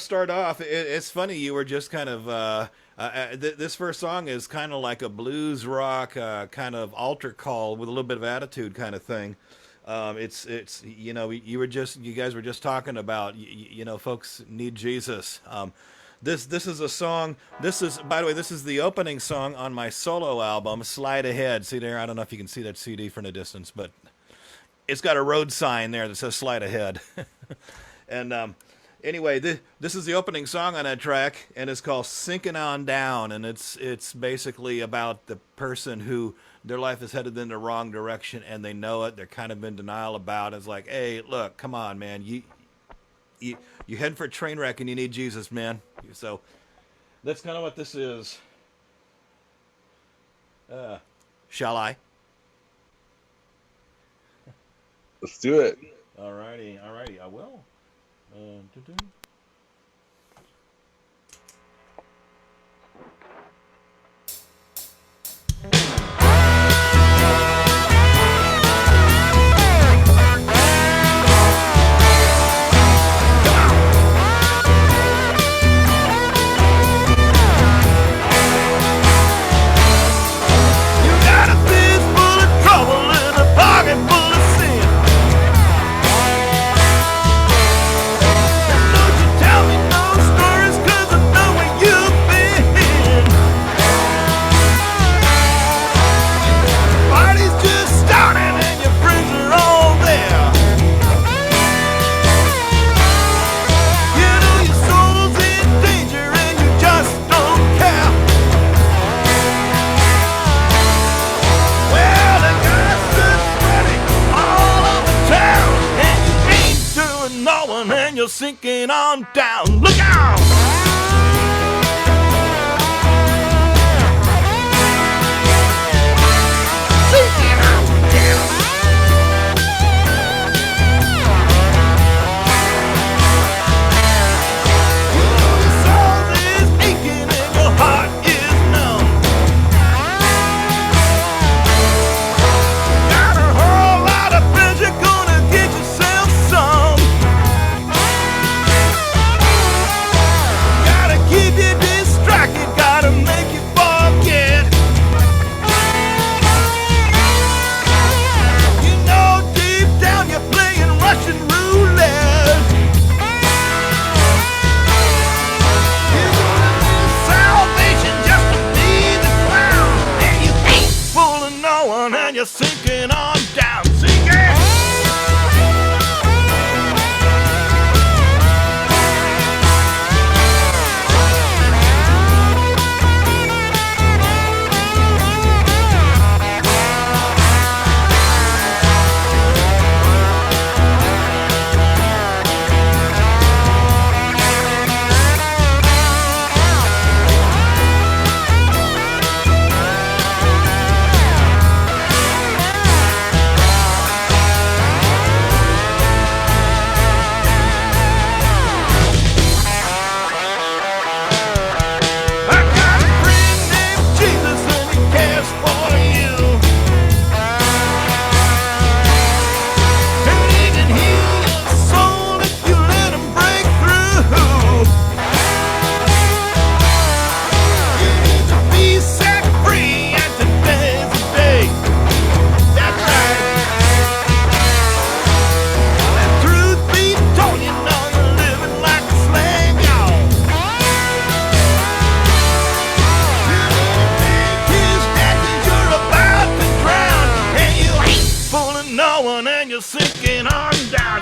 start off. It's funny you were just kind of. This first song is kind of like a blues rock kind of altar call with a little bit of attitude kind of thing. It's you know you guys were just talking about folks need Jesus. This is a song. This is, by the way, this is the opening song on my solo album, Slide Ahead. See there? I don't know if you can see that CD from a distance, but it's got a road sign there that says Slide Ahead. And anyway, this is the opening song on that track, and it's called Sinking On Down, and it's basically about the person who their life is headed in the wrong direction, and they know it. They're kind of in denial about it. It's like, hey, look, come on, man. You head for a train wreck, and you need Jesus, man. So that's kind of what this is. Shall I? Let's do it. Alrighty, I will. Doo-doo. Sinking on down. Look out! Sinking on down. Your soul is aching and your heart is numb. Got a whole lot of pressure, gonna get yourself some. Keep you distracted, gotta make you forget. You know deep down you're playing Russian roulette. You're gonna lose salvation just to be the clown. And you ain't fooling no one, and you're sinking on down. Sinking! Sinking on down.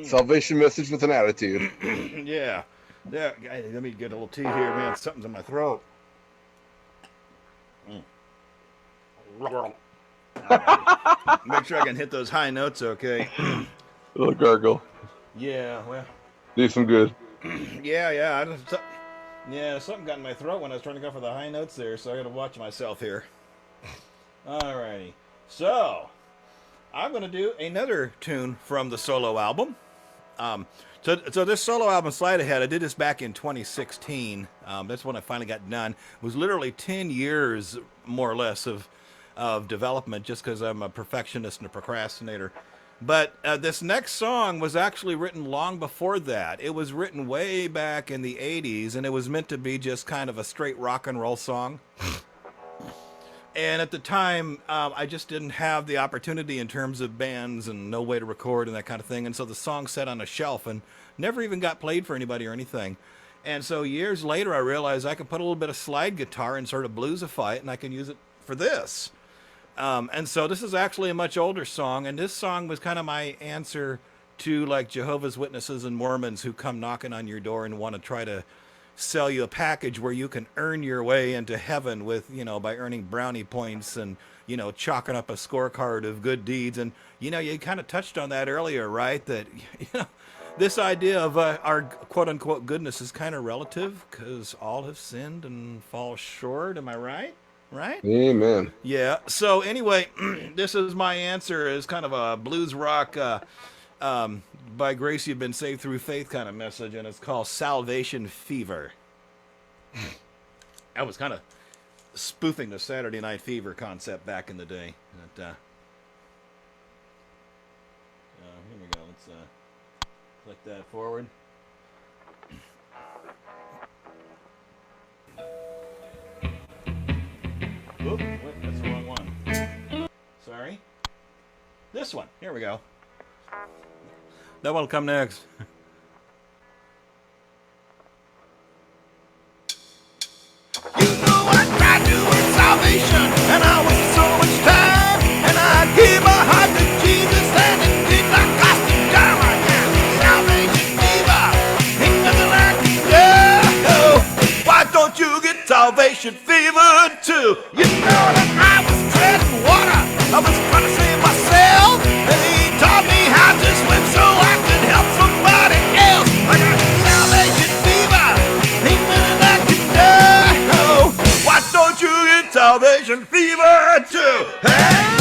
Salvation message with an attitude. Yeah. Yeah, let me get a little tea here, man. Something's in my throat. Make sure I can hit those high notes, okay? Little gargle. Yeah, well, Do some good. yeah. Yeah, something got in my throat when I was trying to go for the high notes there, so I got to watch myself here. Alrighty, so I'm going to do another tune from the solo album. So this solo album, Slide Ahead, I did this back in 2016. That's when I finally got done. It was literally 10 years, more or less, of development, just because I'm a perfectionist and a procrastinator. But this next song was actually written long before that. It was written way back in the 80s, and it was meant to be just kind of a straight rock and roll song. And at the time, I just didn't have the opportunity in terms of bands and no way to record and that kind of thing. And so the song sat on a shelf and never even got played for anybody or anything. And so years later, I realized I could put a little bit of slide guitar and sort of bluesify it, and I can use it for this. And so this is actually a much older song, and this song was kind of my answer to like Jehovah's Witnesses and Mormons who come knocking on your door and want to try to sell you a package where you can earn your way into heaven with, by earning brownie points and, chalking up a scorecard of good deeds. And, you kind of touched on that earlier, right? That, this idea of our quote unquote goodness is kind of relative because all have sinned and fall short. Am I right? Right? Amen. Yeah. So anyway, this is my answer is kind of a blues rock, by grace you've been saved through faith kind of message, and it's called Salvation Fever. I was kind of spoofing the Saturday Night Fever concept back in the day. But, here we go. Let's click that forward. Oop, wait, that's the wrong one. Sorry. This one. Here we go. That one will come next. You know I tried to win salvation, and I wasted so much time, and I gave my heart to Jesus, and it did not cost a dime. I got salvation fever, ain't nothing like it. No, why don't you get salvation fever too? You know that I was treading water, I was trying to save myself, and he taught me how to swim so I could help somebody else. I got salvation fever, ain't nothing like it. No, why don't you get salvation fever too? Hey?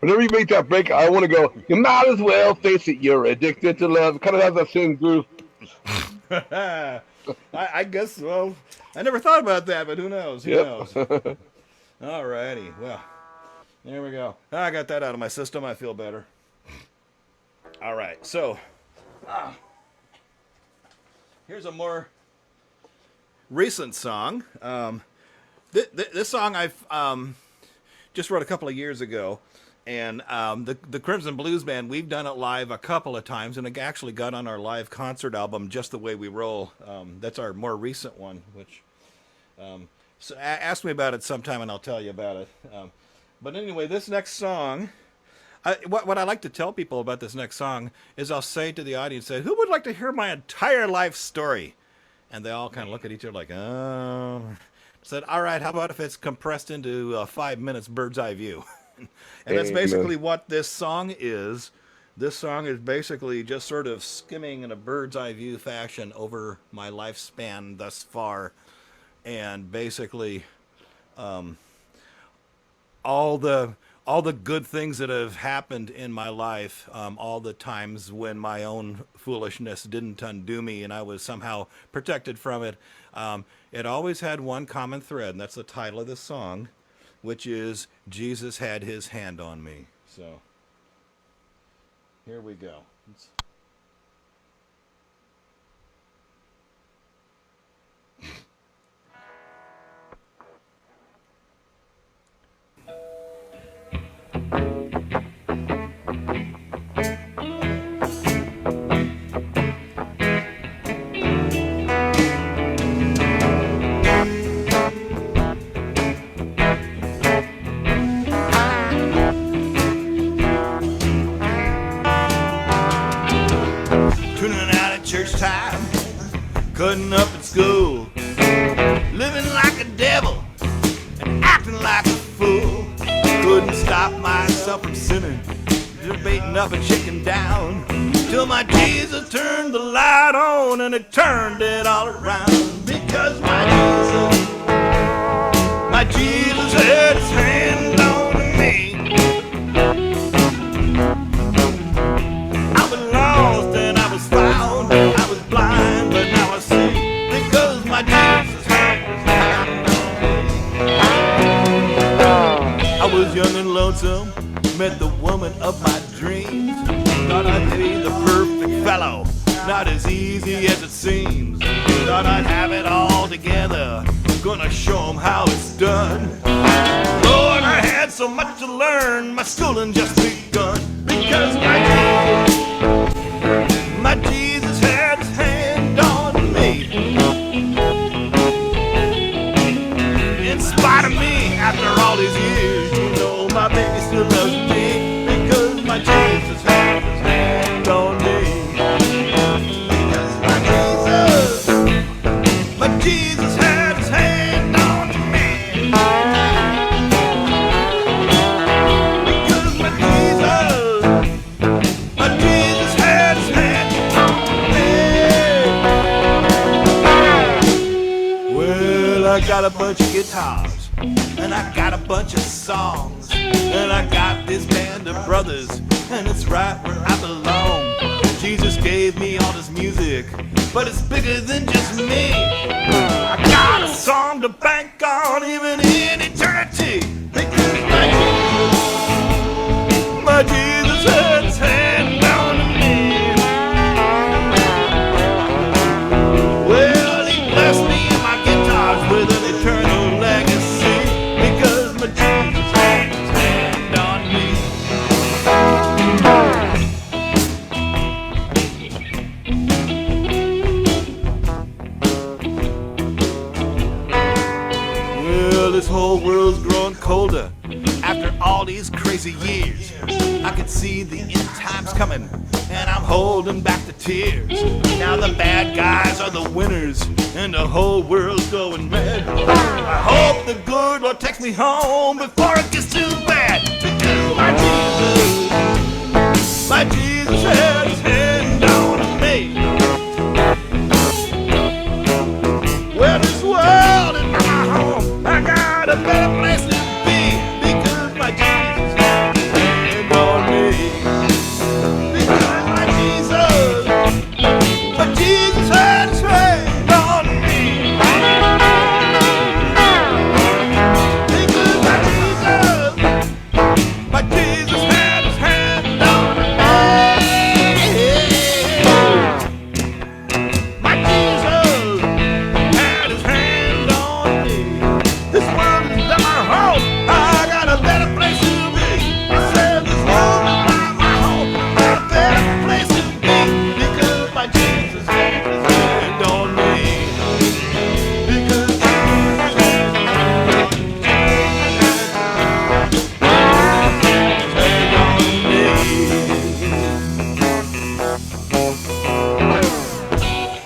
Whenever you make that break, I want to go, you might as well face it, you're addicted to love. It kind of has that same groove. I guess, well, I never thought about that, but who knows? Who knows? All righty. Well, there we go. I got that out of my system. I feel better. All right. So, here's a more recent song. This song I've just wrote a couple of years ago. And the Crimson Blues Band, we've done it live a couple of times, and it actually got on our live concert album, Just the Way We Roll. That's our more recent one, which so ask me about it sometime, and I'll tell you about it. But anyway, this next song, what I like to tell people about this next song is I'll say to the audience, say, who would like to hear my entire life story? And they all kind of look at each other like, oh. I said, all right, how about if it's compressed into 5 minutes bird's eye view? And that's basically what this song is. This song is basically just sort of skimming in a bird's eye view fashion over my lifespan thus far. And basically all the good things that have happened in my life, all the times when my own foolishness didn't undo me and I was somehow protected from it, it always had one common thread, and that's the title of this song, which is Jesus Had His Hand on Me. So here we go. Church time, cutting up at school, living like a devil and acting like a fool. Couldn't stop myself from sinning, debating up and shaking down, till my Jesus turned the light on and it turned it all around. Because my Jesus had his hand on me. I was lost and I was found, I was blind but now I see, because my Jesus had his hand on me. I was young and lonesome, met the woman of my dreams, thought I'd be the perfect fellow, not as easy as it seems. Thought I'd have it all together, gonna show 'em how it's done. Lord, I had so much to learn, my schooling just begun. Because my Jesus had his hand on me. In spite of me, after all these years, you know my baby still loves me. Because my Jesus had his hand on me. Because my Jesus had his hand on me. Because my Jesus had his hand on me. Well, I got a bunch of guitars, and I got a bunch of songs, and I got this band of brothers, and it's right where I belong. Jesus gave me all this music, but it's bigger than just me. I got a song to bank on even in eternity. Because my Jesus had his hand on me. Well, he blessed me and my guitars with an eternal legacy. Because my Jesus had his hand on me. Well, this whole world's growing colder after all these crazy years. I could see the end times coming, and I'm holding back the tears. Now the bad guys are the winners, and the whole world's going mad. I hope the good Lord takes me home before it gets too bad. Because my Jesus had his hand on me. Well, this world is not my home, I got a better place to be. Because my Jesus had his hand on me. Because my Jesus had his hand on me. Because my Jesus had his hand on me.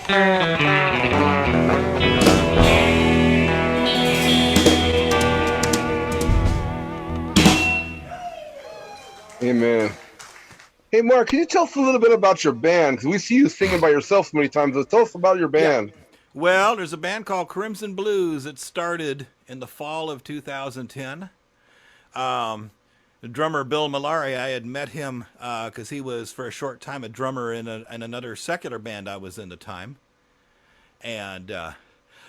Amen. Hey, Mark, can you tell us a little bit about your band? Because we see you singing by yourself so many times. Tell us about your Yeah. band. Well, there's a band called Crimson Blues. It started in the fall of 2010. The drummer Bill Malari, I had met him because he was for a short time a drummer in another secular band I was in at the time. And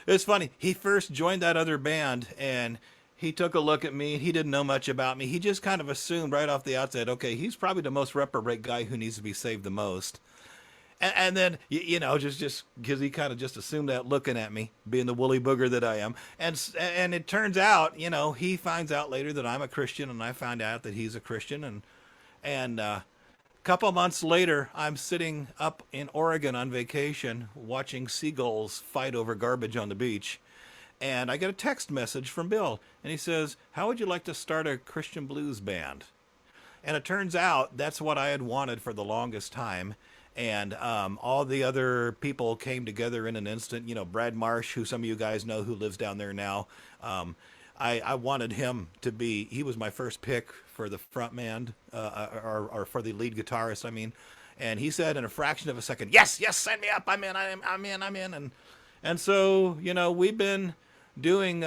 it's funny. He first joined that other band, and he took a look at me. He didn't know much about me. He just kind of assumed right off the outset, okay, he's probably the most reprobate guy who needs to be saved the most. And then just because he kind of just assumed that looking at me, being the woolly booger that I am, and it turns out, he finds out later that I'm a Christian, and I find out that he's a Christian, and couple months later, I'm sitting up in Oregon on vacation watching seagulls fight over garbage on the beach. And I get a text message from Bill. And he says, how would you like to start a Christian blues band? And it turns out that's what I had wanted for the longest time. And all the other people came together in an instant. Brad Marsh, who some of you guys know, who lives down there now. I wanted him to be, he was my first pick for the front man, or for the lead guitarist, I mean. And he said in a fraction of a second, yes, sign me up, I'm in. And so, we've been doing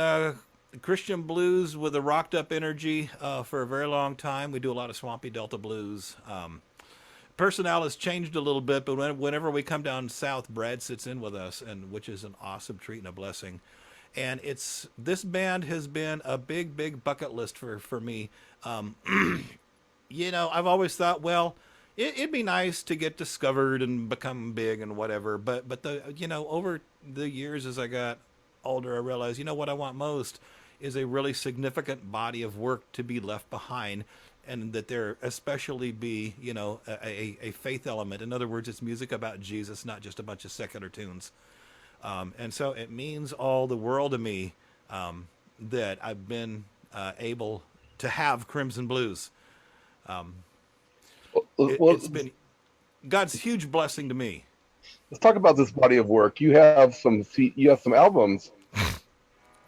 Christian blues with a rocked up energy for a very long time. We do a lot of swampy Delta blues. Personnel has changed a little bit, but whenever we come down south, Brad sits in with us, and which is an awesome treat and a blessing. And this band has been a big bucket list for me. I've always thought, well, it'd be nice to get discovered and become big and whatever. But over the years as I got older, I realized, what I want most is a really significant body of work to be left behind, and that there especially be, a faith element. In other words, it's music about Jesus, not just a bunch of secular tunes. And so it means all the world to me that I've been able to have Crimson Blues. It's been God's huge blessing to me. Let's talk about this body of work. You have some albums.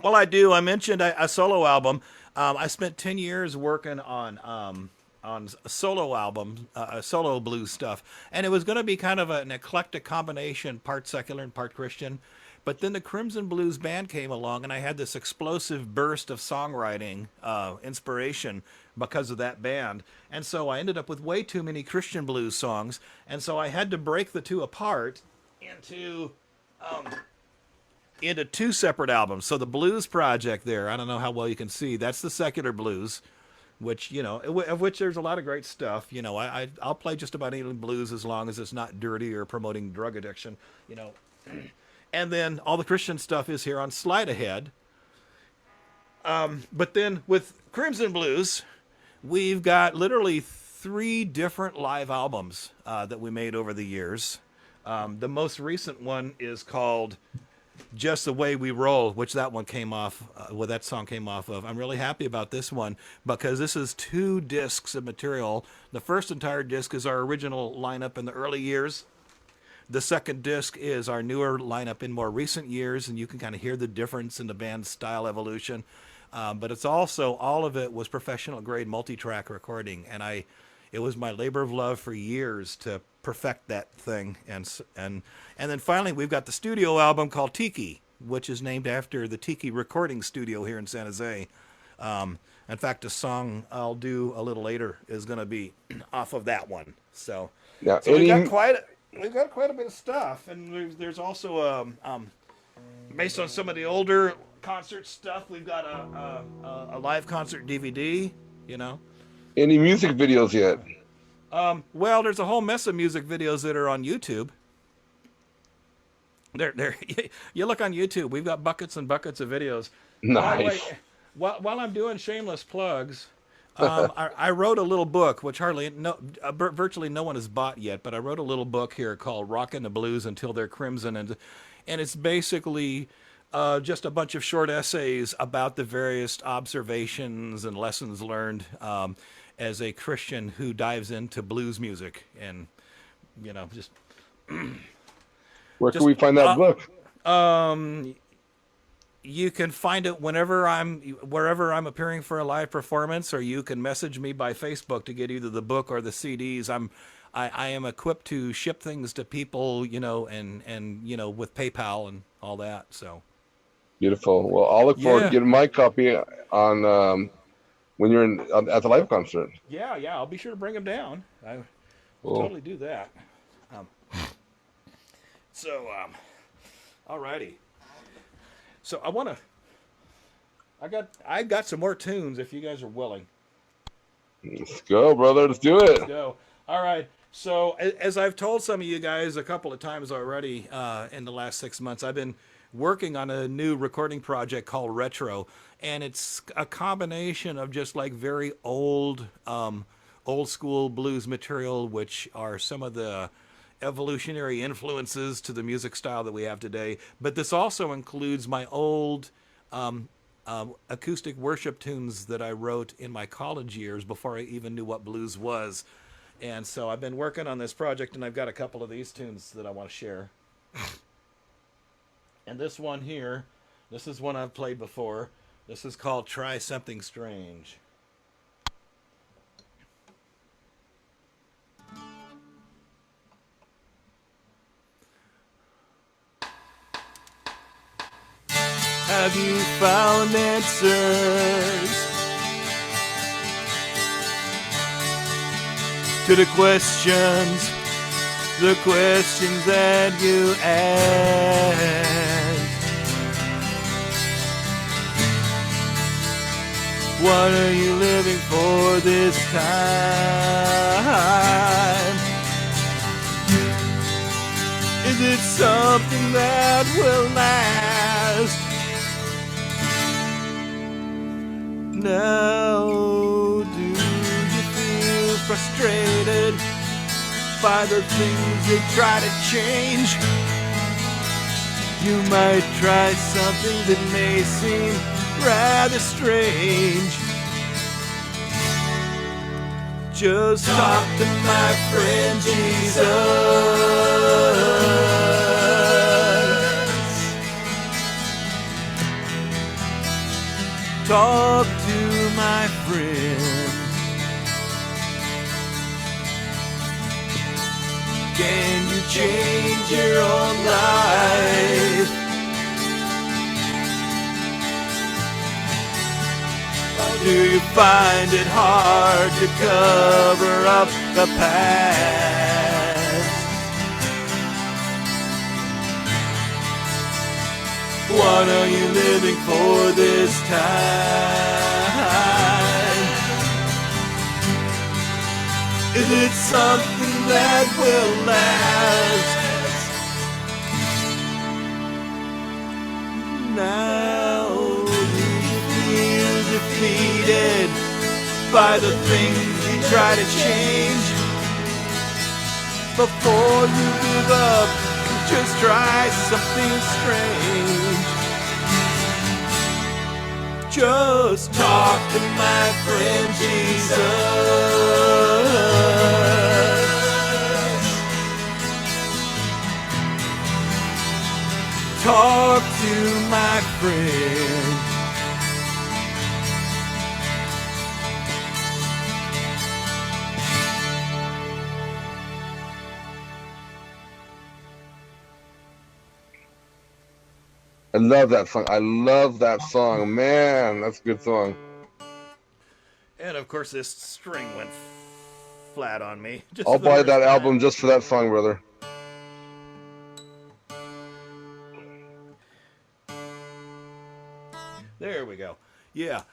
Well, I do. I mentioned a solo album. I spent 10 years working on a solo album, solo blues stuff, and it was going to be kind of an eclectic combination, part secular and part Christian. But then the Crimson Blues band came along, and I had this explosive burst of songwriting inspiration because of that band. And so I ended up with way too many Christian blues songs, and so I had to break the two apart into two separate albums. So the Blues Project there, I don't know how well you can see, that's the secular blues, which, of which there's a lot of great stuff. I'll play just about any blues as long as it's not dirty or promoting drug addiction, And then all the Christian stuff is here on Slide Ahead. But then with Crimson Blues, we've got literally 3 different live albums that we made over the years. The most recent one is called Just the Way We Roll, which that one came off, that song came off of. I'm really happy about this one because this is 2 discs of material. The first entire disc is our original lineup in the early years. The second disc is our newer lineup in more recent years, and you can kind of hear the difference in the band's style evolution. But it's also, all of it was professional grade multi-track recording, and it was my labor of love for years to perfect that thing. And then finally, we've got the studio album called Tiki, which is named after the Tiki recording studio here in San Jose. In fact, a song I'll do a little later is going to be off of that one. So we've got quite a bit of stuff, and there's also based on some of the older concert stuff. We've got a live concert DVD. Any music videos yet? Well, there's a whole mess of music videos that are on YouTube. You look on YouTube, we've got buckets and buckets of videos. Nice. While I'm doing shameless plugs, I wrote a little book, which virtually no one has bought yet, but I wrote a little book here called Rockin' the Blues Until They're Crimson, and it's basically just a bunch of short essays about the various observations and lessons learned as a Christian who dives into blues music, and just Where can Just we find that book? um, you can find it wherever I'm appearing for a live performance, or you can message me by Facebook to get either the book or the CDs. I am equipped to ship things to people, and with PayPal and all that. So Beautiful. Well, I'll look forward to yeah, getting my copy on when you're at the live concert. yeah, I'll be sure to bring them down. I will Cool. totally do that. Um, alrighty. So I got some more tunes if you guys are willing. Let's go, brother. Let's do Let's it. go. All right. So, as I've told some of you guys a couple of times already in the last 6 months, I've been working on a new recording project called Retro, and it's a combination of just like very old school blues material, which are some of the evolutionary influences to the music style that we have today. But this also includes my old acoustic worship tunes that I wrote in my college years before I even knew what blues was. And so I've been working on this project, and I've got a couple of these tunes that I want to share. And this one here, this is one I've played before. This is called Try Something Strange. Have you found answers to the questions that you ask? What are you living for this time? Is it something that will last? Now, do you feel frustrated by the things you try to change? You might try something that may seem rather strange. Just talk to my friend Jesus. Talk to my friend. Can you change your own life? Or do you find it hard to cover up the past? What are you living for this time? Is it something that will last? Now you feel defeated by the things you try to change. Before you give up, just try something strange. Just talk to my friend Jesus. Talk to my friend. I love that song. I love that song. Man, that's a good song. And of course, this string went flat on me. I'll buy that album just for that song, brother. There we go. Yeah.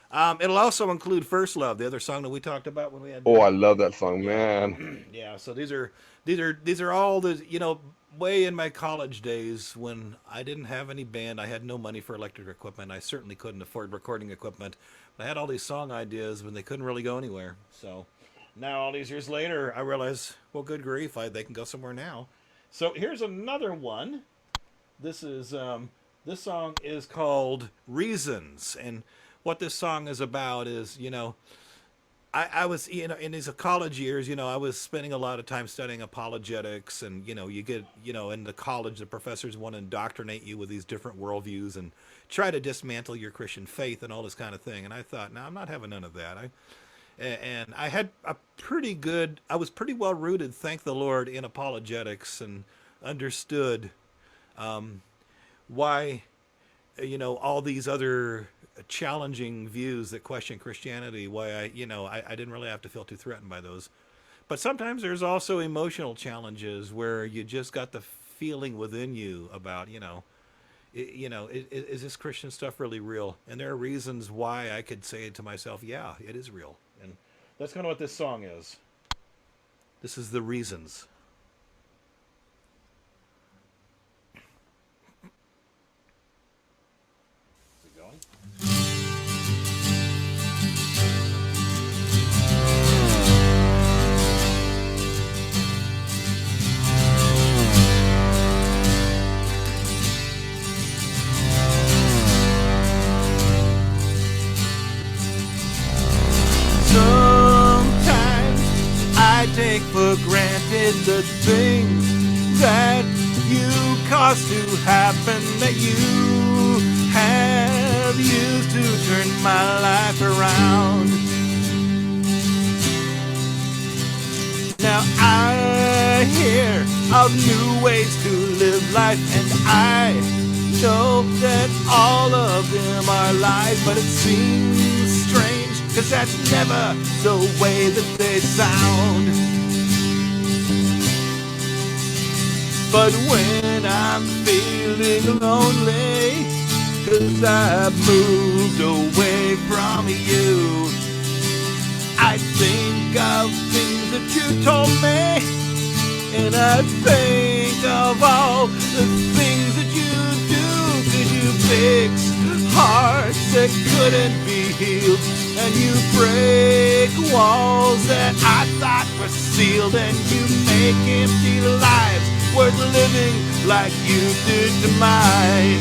It'll also include First Love, the other song that we talked about when we had. Oh, I love that song, man. Yeah. So these are all the way in my college days when I didn't have any band. I had no money for electric equipment. I certainly couldn't afford recording equipment. But I had all these song ideas when they couldn't really go anywhere. So now, all these years later, I realize, well, good grief, they can go somewhere now. So here's another one. This song is called Reasons, and what this song is about is, I was, in these college years, I was spending a lot of time studying apologetics, and you get, in the college, the professors want to indoctrinate you with these different worldviews and try to dismantle your Christian faith and all this kind of thing. And I thought, no, I'm not having none of that. And I had I was pretty well rooted, thank the Lord, in apologetics, and understood why, all these other challenging views that question Christianity, why I didn't really have to feel too threatened by those. But sometimes there's also emotional challenges where you just got the feeling within you about, is this Christian stuff really real? And there are reasons why I could say to myself, yeah, it is real. And that's kind of what this song is. This is The Reasons. Is it going? Sometimes I take for granted the things that you caused to happen, that you have used to turn my life around. Now I hear of new ways to live life, and I know that all of them are lies, but it seems strange, 'cause that's never the way that they sound. But when I'm feeling lonely, 'cause I've moved away from you, I think of things that you told me, and I think of all the things that you do, 'cause you fix hearts that couldn't be healed, and you break walls that I thought were sealed, and you make empty lives worth living like you did to mine.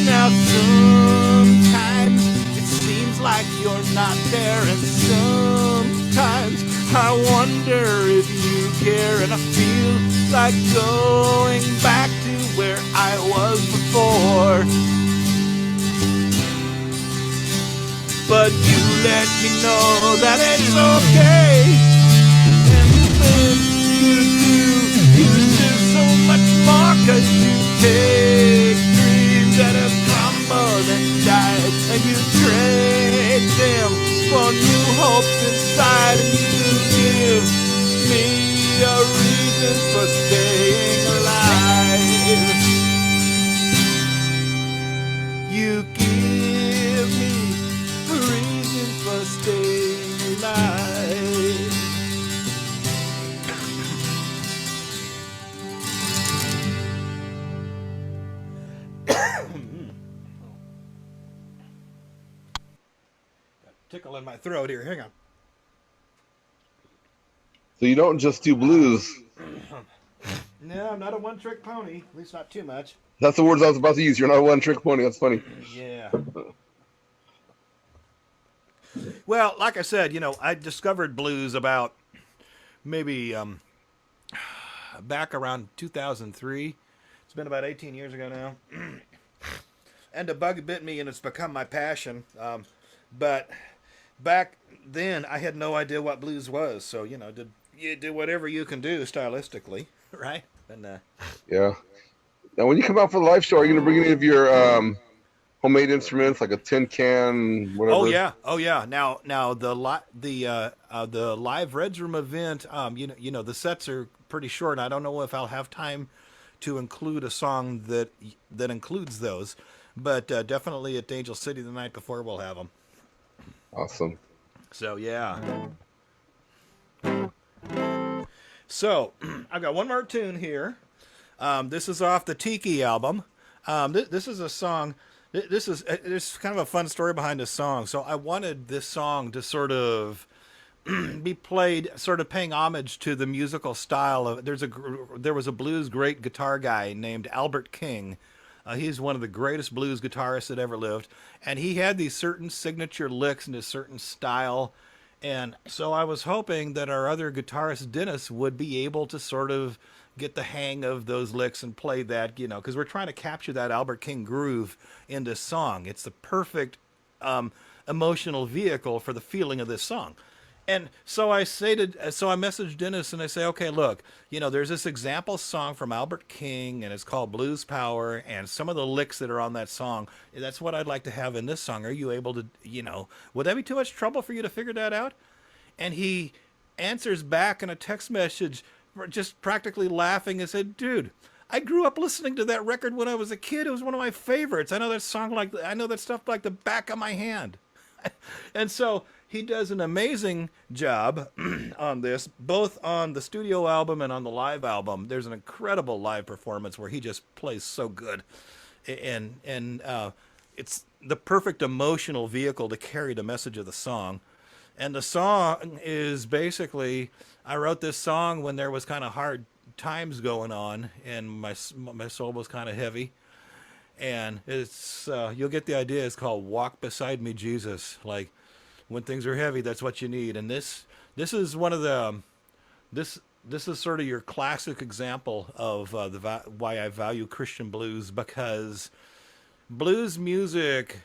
Now sometimes it seems like you're not there, and sometimes I wonder if you care, and I feel like going back to where I was before. But you let me know that it's okay, and then you do so much more, 'cause you take dreams that have crumbled and died, and you trade them for new hopes inside, and you give me a reason for staying alive. You give me a reason for staying alive. Tickle in my throat here. Hang on. So you don't just do blues. No, I'm not a one-trick pony. At least not too much. That's the words I was about to use. You're not a one-trick pony. That's funny. Yeah. Well, like I said, I discovered blues about maybe back around 2003. It's been about 18 years ago now. And the bug bit me, and it's become my passion. But back then, I had no idea what blues was. So, you do whatever you can do stylistically, right? And Yeah. Now, when you come out for the live show, are you going to bring any of your homemade instruments, like a tin can, whatever? Oh yeah. Now the live Reds Room event, the sets are pretty short, and I don't know if I'll have time to include a song that includes those, but definitely at Angel City the night before we'll have them. Awesome. So yeah. So I've got one more tune here. This is off the Tiki album. This is a song. There's kind of a fun story behind this song. So I wanted this song to sort of be played sort of paying homage to the musical style of there was a blues great guitar guy named Albert King. He's one of the greatest blues guitarists that ever lived, and he had these certain signature licks and a certain style. And so I was hoping that our other guitarist Dennis would be able to sort of get the hang of those licks and play that, because we're trying to capture that Albert King groove in this song. It's the perfect emotional vehicle for the feeling of this song. And so I messaged Dennis and I say, okay, look, there's this example song from Albert King and it's called Blues Power, and some of the licks that are on that song, that's what I'd like to have in this song. Are you able to, would that be too much trouble for you to figure that out? And he answers back in a text message, just practically laughing, and said, dude, I grew up listening to that record when I was a kid. It was one of my favorites. I know that stuff like the back of my hand. And so he does an amazing job on this, both on the studio album and on the live album. There's an incredible live performance where he just plays so good. And it's the perfect emotional vehicle to carry the message of the song. And the song is basically, I wrote this song when there was kind of hard times going on and my soul was kind of heavy. And it's you'll get the idea. It's called "Walk Beside Me, Jesus." Like when things are heavy, that's what you need. And this is one of the this is sort of your classic example of why I value Christian blues, because blues music,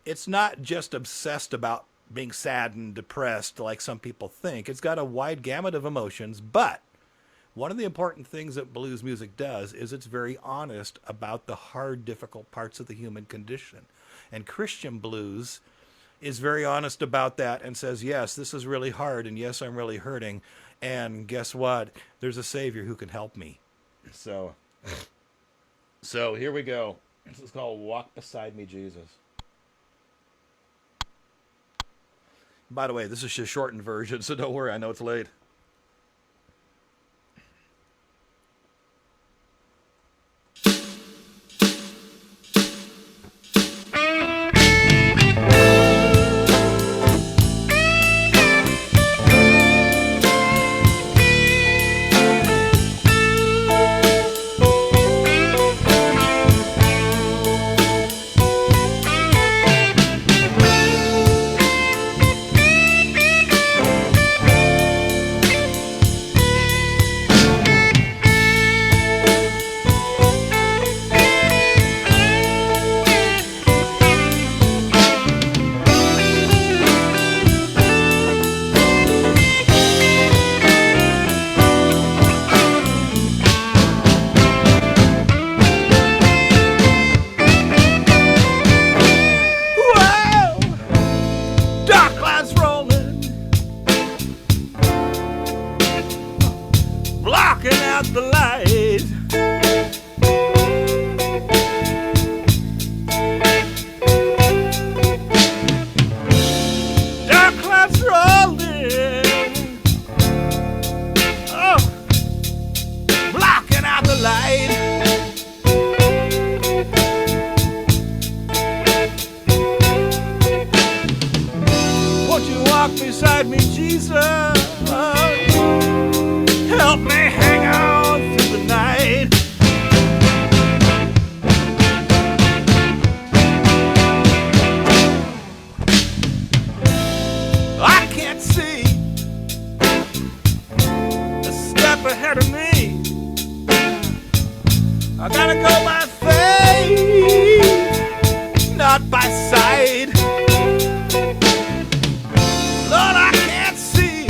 it's not just obsessed about being sad and depressed like some people think. It's got a wide gamut of emotions, but one of the important things that blues music does is it's very honest about the hard, difficult parts of the human condition. And Christian blues is very honest about that and says, yes, this is really hard, and yes, I'm really hurting, and guess what? There's a Savior who can help me. So here we go. This is called "Walk Beside Me, Jesus." By the way, this is a shortened version, so don't worry, I know it's late. The light, dark clouds rolling, oh, blocking out the light. Won't you walk beside me, Jesus? Help me hang on through the night. I can't see a step ahead of me. I gotta go by faith, not by sight. Lord, I can't see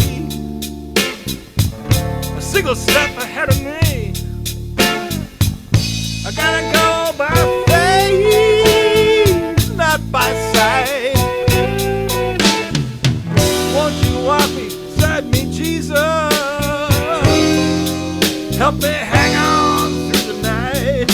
a single step ahead of me. I gotta go by faith, not by sight. Won't you walk beside me, Jesus? Help me hang on through the night.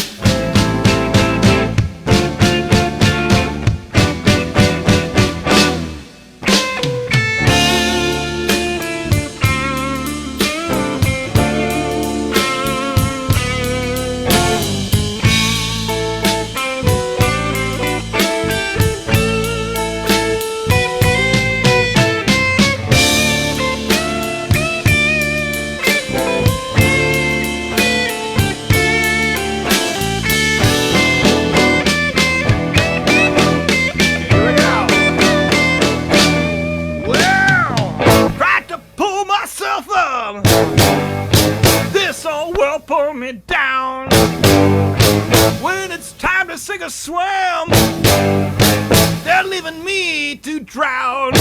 leaving me to drown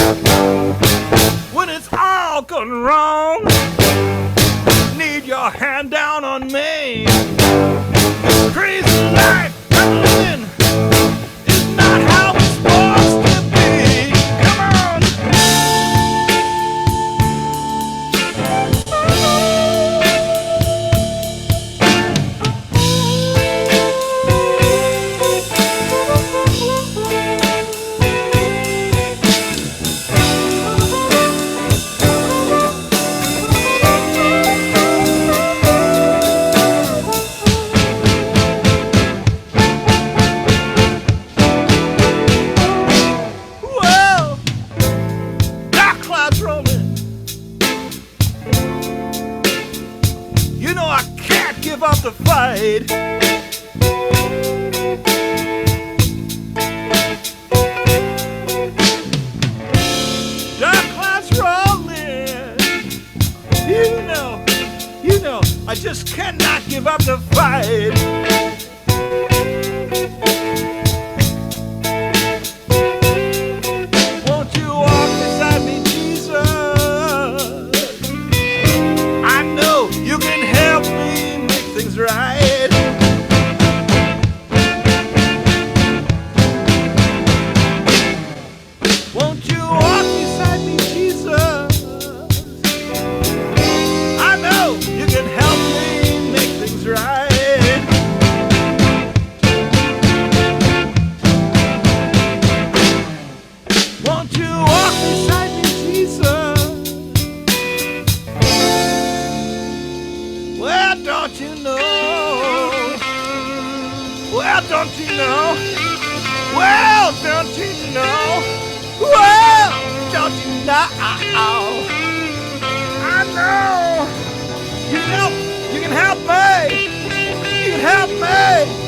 when it's all gone wrong. Need your hand down on me. This crazy life I'm living is not how it's supposed to be. Come on. Whoa, dark clouds rolling. You know I can't give up the fight. Dark clouds rolling. You know, I just cannot give up the fight. Won't you walk beside me, Jesus? I know you can help me make things right. Won't you walk beside me, Jesus? I know you can help me make things right. Won't you walk beside me, Jesus? Well, don't you know? Well, don't you know? Well, don't you know? Well, don't you know? I know. You can help me. You can help me.